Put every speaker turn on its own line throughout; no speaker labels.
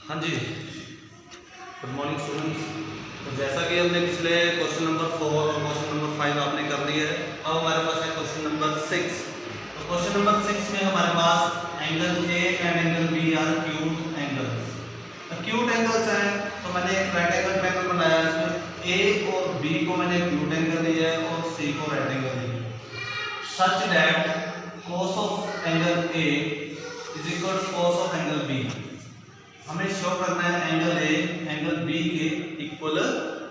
हाँ जी, good morning students. तो जैसा कि हमने पिछले क्वेश्चन नंबर 4 और क्वेश्चन नंबर 5 आपने कर लिया है, अब हमारे पास है क्वेश्चन नंबर 6। तो क्वेश्चन नंबर 6 में हमारे पास angle A and angle B are acute angles. Acute angles हैं, तो मैंने एक राइट एंगल ट्रायंगल बनाया है। इसमें ए और बी को मैंने एक्यूट एंगल दिया है और सी को राइट एंगल दिया है, such that cos of angle A is equal to cos of angle B. हमें शो करना है एंगल ए एंगल बी के इक्वल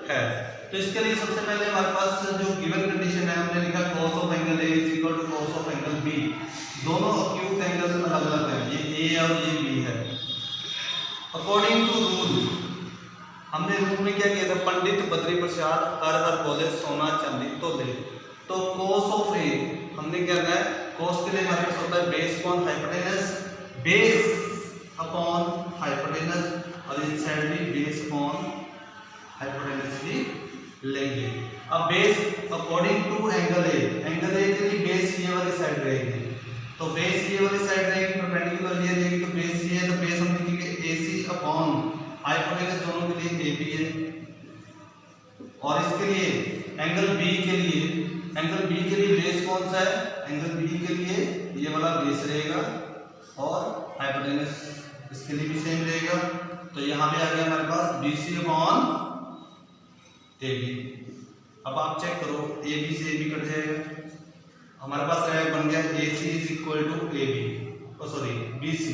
है। तो इसके लिए सबसे पहले हमारे पास जो गिवन कंडीशन है, हमने लिखा cos of angle A is equal to cos of angle B. दोनों एक्यूट एंगल अलग अलग हैं, ये ए और ये बी है। अकॉर्डिंग टू रूल, हमने रूल में क्या किया था, पंडित बद्री प्रसाद हर हर बोले सोना चांदी तोले। तो cos ऑफ ए हमने क्या करना है, cos के लिए हमारे पास होता है base upon hypotenuse, base upon hypotenuse, और इस साइड भी बेस अपॉन हाइपोटेनस ही लेंगे। अब base according to angle A के लिए बेस ये वाली साइड रहेगी, तो बेस ये वाली साइड रहेगी, परपेंडिकुलर ये रहेगी, तो बेस ये है, तो बेस हम लिखेंगे AC अपॉन हाइपोटेनस, दोनों के लिए AB है। और इसके लिए एंगल B के लिए बेस कौन सा है, एंगल B के लिए ये वाला बेस रहेगा और हाइपोटेनस इसके लिए भी सेम रहेगा। तो यहाँ पे आ गया हमारे पास BC अपॉन AB। अब आप चेक करो, AB से AB कट जाएगा, हमारे पास बन गया AC is equal to AB, BC।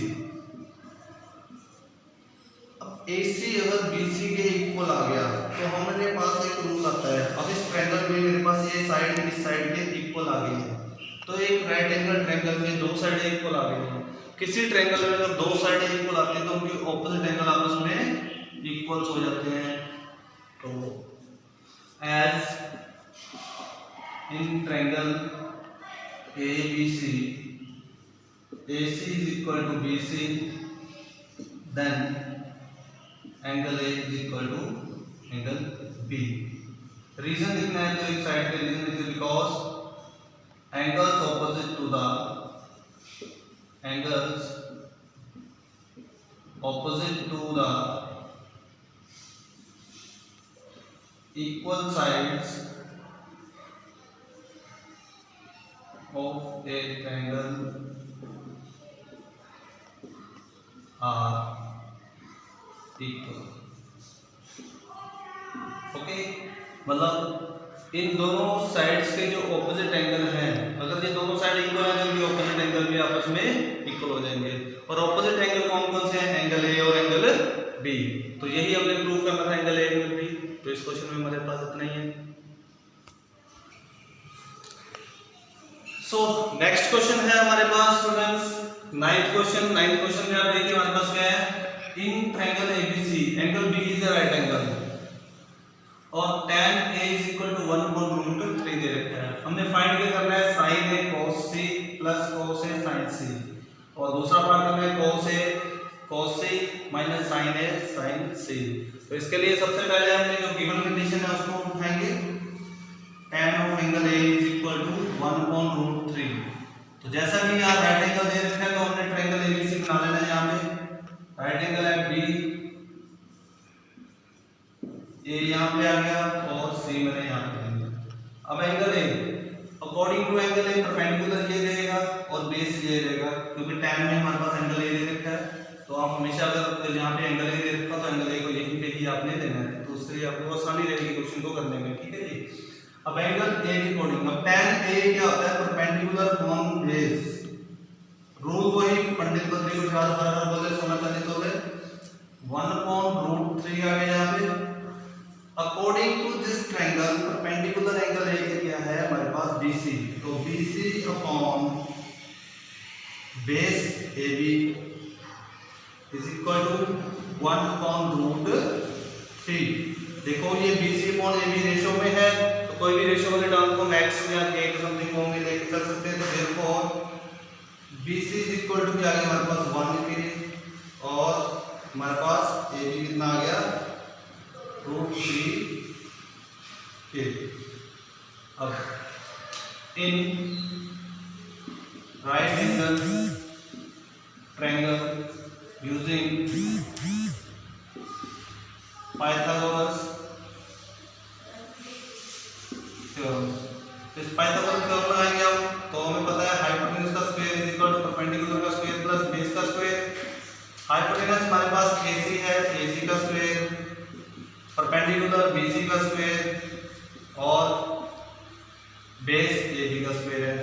अब AC अगर BC के इक्वल आ गया तो हमारे पास एक रूल आता है। अब इस ट्रायंगल में मेरे पास ये साइड इस साइड के इक्वल आ गई है, तो एक राइट एंगल ट्रायंगल में दो साइड इक्वल आ गई है। किसी ट्रायंगल में अगर दो साइड इक्वल आती है तो उनके ऑपोजिट एंगल आपस में इक्वल्स हो जाते हैं। तो as in triangle ABC AC is equal to BC, then angle A is equal to angle B। Reason लिखना है तो एक साइड पे रीजन लिखिए, because angles opposite to the equal sides of a triangle are equal। Okay, मतलब इन दोनों sides के जो ऑपोजिट एंगल हैं, अगर ये दोनों साइड इक्वल है तो इनके ऑपोजिट एंगल भी आपस में इक्वल हो जाएंगे। और ऑपोजिट एंगल कौन कौन से हैं, एंगल ए और एंगल बी। तो यही हमने प्रूव करना था, एंगल ए एंगल बी। तो इस क्वेश्चन में हमारे पास इतना ही है। सो नेक्स्ट क्वेश्चन है हमारे पास स्टूडेंट्स, नाइन्थ क्वेश्चन में आप देखिए हमारे पास क्या है, in triangle ABC angle B is a right angle और tan A is equal to 1/√3 दे रखा है। हमने फाइंड क्या करना है, sin A cos C plus cos A sin C, और दूसरा पार्ट करना है cos C minus sin A sin C। तो इसके लिए सबसे पहले हमने जो गिवन कंडीशन है उसको उठाएंगे, tan of angle A is equal to 1/√3। तो जैसा कि यहाँ राइट एंगल दे रखा है तो हमने ट्रायंगल ABC बना लेना है। यहाँ पे राइट एंगल है B, A यहाँ पे आ गया और C मैंने यहाँ पे दिया। अब angle A according to angle A perpendicular ये रहेगा और बेस ये रहेगा, क्योंकि tan में हमारे पास एंगल A दे रखा है। तो आप हमेशा अगर यहाँ पे एंगल A दे रखा तो एंगल A को यहीं पे ही आपने देना है, तो उसके लिए आपको आसानी रहेगी क्वेश्चन को करने में। ठीक है जी। अब एंगल A के अकॉर्डिंग, अब tan A क्या होता है, परपेंडिकुलर अपॉन बेस। रूल वही पंडित बद्री प्रसाद हर हर बोले सोना चांदी तोले, 1/√3 आ गया यहाँ पे। According to this triangle perpendicular angle A के क्या है हमारे पास, BC। तो BC upon base AB is equal to 1/√3। देखो ये BC अपॉन AB रेशो में है, तो कोई भी रेशो वाले टर्म को मैक्स या के समथिंग होंगे लेके चल सकते हैं। तो therefore BC is equal to क्या आ गया हमारे पास 1 के, और हमारे पास AB कितना आ गया, √3 के। अब in right angle triangle using Pythagoras theorem. इस पाइथागोरस थ्योरम लगाएंगे हम, तो हमें पता है हाइपोटेनस का square is equal to perpendicular का स्क्वायर प्लस बेस का स्क्वायर। हाइपोटेनस हमारे पास AC है, AC का स्क्वायर, परपेंडिकुलर BC का स्क्वायर और बेस AB का स्क्वायर है।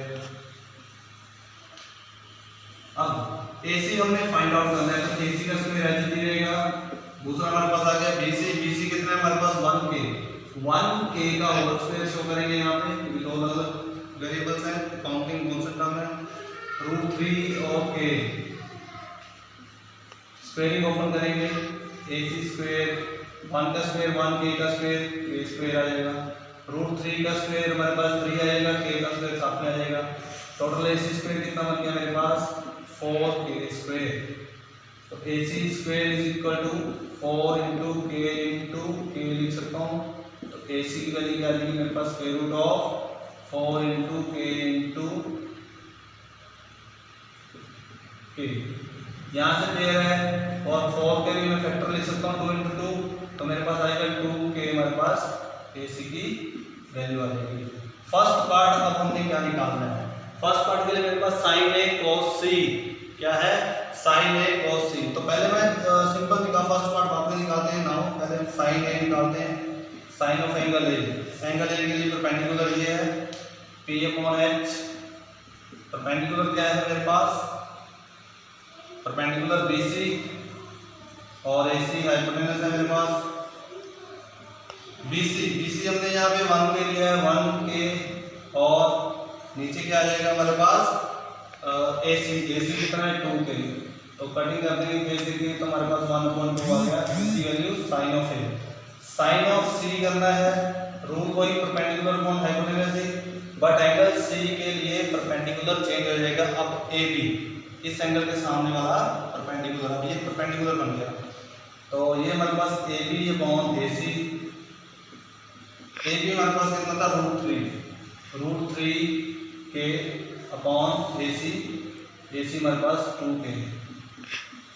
अब AC हमने फाइंड आउट करना है, तो AC का स्क्वायर ऐसे ही रहेगा। दूसरा हमारे पास आ गया BC, BC कितना है हमारे पास 1K, 1K का होल स्क्वायर शो करेंगे यहाँ पे, क्योंकि दो अलग वेरिएबल्स हैं, काउंटिंग कौन सा टर्म है, √3 और K। स्क्वायरिंग ओपन करेंगे, AC स्क्वायर 1 का स्क्वायर 1K का स्क्वायर, K स्क्वायर आ जाएगा, √3 का स्क्वायर हमारे पास 3 आएगा, K का स्क्वायर साथ में आ जाएगा। टोटल AC स्क्वायर कितना बन गया मेरे पास 4K स्क्वायर। तो AC square is equal to 4 into K लिख सकता हूँ। तो AC की वैल्यू क्या आ जाएगी मेरे पास square root of 4 into K into K। यहाँ से पेयर है और 4 के भी मैं फैक्टर लिख सकता हूँ 2 इंटू 2, तो मेरे पास आएगा 2K, हमारे पास AC की वैल्यू आ जाएगी। फर्स्ट पार्ट अब हमने क्या निकालना है, फर्स्ट पार्ट के लिए मेरे पास sin A cos C, क्या है sin A cos C। तो पहले मैं सिंपल निकाल फर्स्ट पार्ट बाद में निकालते हैं। नाउ पहले sin A निकालते हैं, sine of angle A। Angle A के लिए परपेंडिकुलर ये है P/H। परपेंडिकुलर क्या है मेरे पास, परपेंडिकुलर BC और AC हाइपोटेनस है मेरे पास। BC हमने यहाँ पे 1 के लिया है 1K, और नीचे क्या आ जाएगा हमारे पास AC कितना है 2K। तो कटिंग कर देंगे AC की, तो हमारे पास 1/2 आ गया। इसकी value sine of A। Sine of C करना है, रूल वही परपेंडिकुलर अपॉन हाइपोटेनस है, बट एंगल C के लिए परपेंडिकुलर चेंज हो जाएगा। अब AB इस एंगल के सामने वाला परपेंडिकुलर, अब ये परपेंडिकुलर बन गया, तो ये हमारे पास AB अपॉन AC। AB हमारे पास कितना था √3 K अपॉन AC हमारे पास 2K,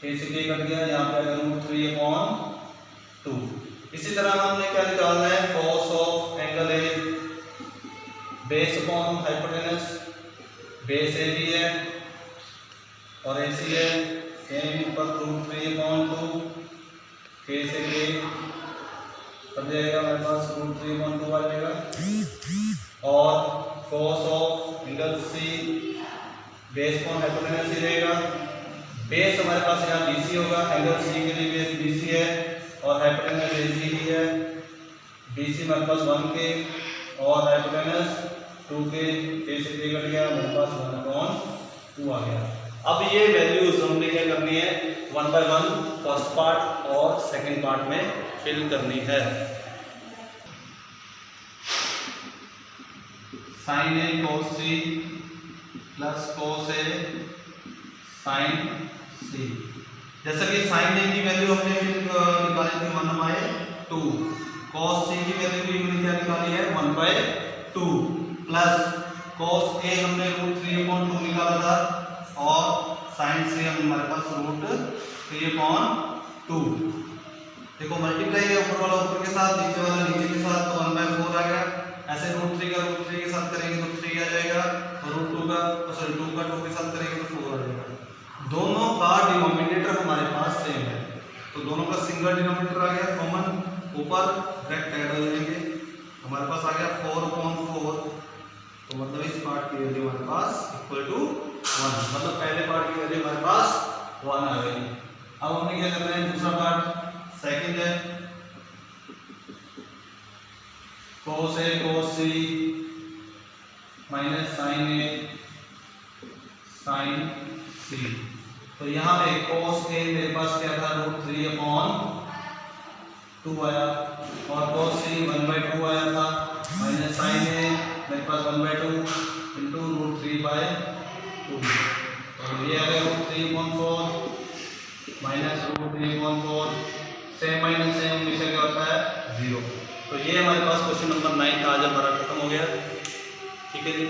K से K कट गया, यहाँ पे आएगा √3/2। इसी तरह हमने क्या निकालना है, cos of angle A, base upon hypotenuse, base AB है और AC है, सेम ऊपर √3/2, K से K कट जाएगा, हमारे पास √3/2 आ जाएगा। और cos of angle C, base upon hypotenuse ही रहेगा। बेस हमारे पास यहाँ BC होगा, एंगल C के लिए बेस BC है और हाइपोटेनस AC ही है। BC हमारे पास 1K और हाइपोटेनस 2K, K से K कट गया, हमारे पास 1/2 आ गया। अब ये वैल्यूज हमने क्या करनी है, 1 बाय 1 फर्स्ट पार्ट और सेकंड पार्ट में फिल करनी है। sin A cos C plus cos A sin C। जैसा कि sin A की वैल्यू हमने निकाली थी 1/2, cos C की वैल्यू भी हमने क्या निकाली है 1/2, प्लस cos A हमने √3/2 निकाला था और sin C हमारे पास √3/2। देखो मल्टीप्लाई है ऊपर वाला ऊपर के साथ, नीचे वाला नीचे के साथ, तो 1/4 आ गया। ऐसे √3 का √3 के साथ करेंगे तो 3 आ जाएगा, और √2 का 2 के साथ करेंगे तो 4 आ जाएगा। दोनों का डिनोमिनेटर हमारे पास सेम है, तो दोनों का सिंगल डिनोमिनेटर आ गया कॉमन, ऊपर ब्रैकेट ऐड हो जाएंगे, हमारे पास आ गया 4/4। तो मतलब इस पार्ट की वैल्यू हमारे पास इक्वल टू 1, मतलब पहले पार्ट की वैल्यू हमारे पास 1 आ गई। अब हमने क्या करना है, दूसरा पार्ट सेकंड है, cos A cos C minus sin A sin C। तो यहाँ पे cos A मेरे पास क्या था √3/2 आया, और cos C 1/2 आया था, माइनस sin A मेरे पास 1/2 इंटू √3/2। तो ये आ गया √3/4 माइनस √3/4, सेम माइनस सेम हमेशा क्या होता है 0। तो ये हमारे पास क्वेश्चन नंबर 9 था, आज हमारा खत्म हो गया। ठीक है जी।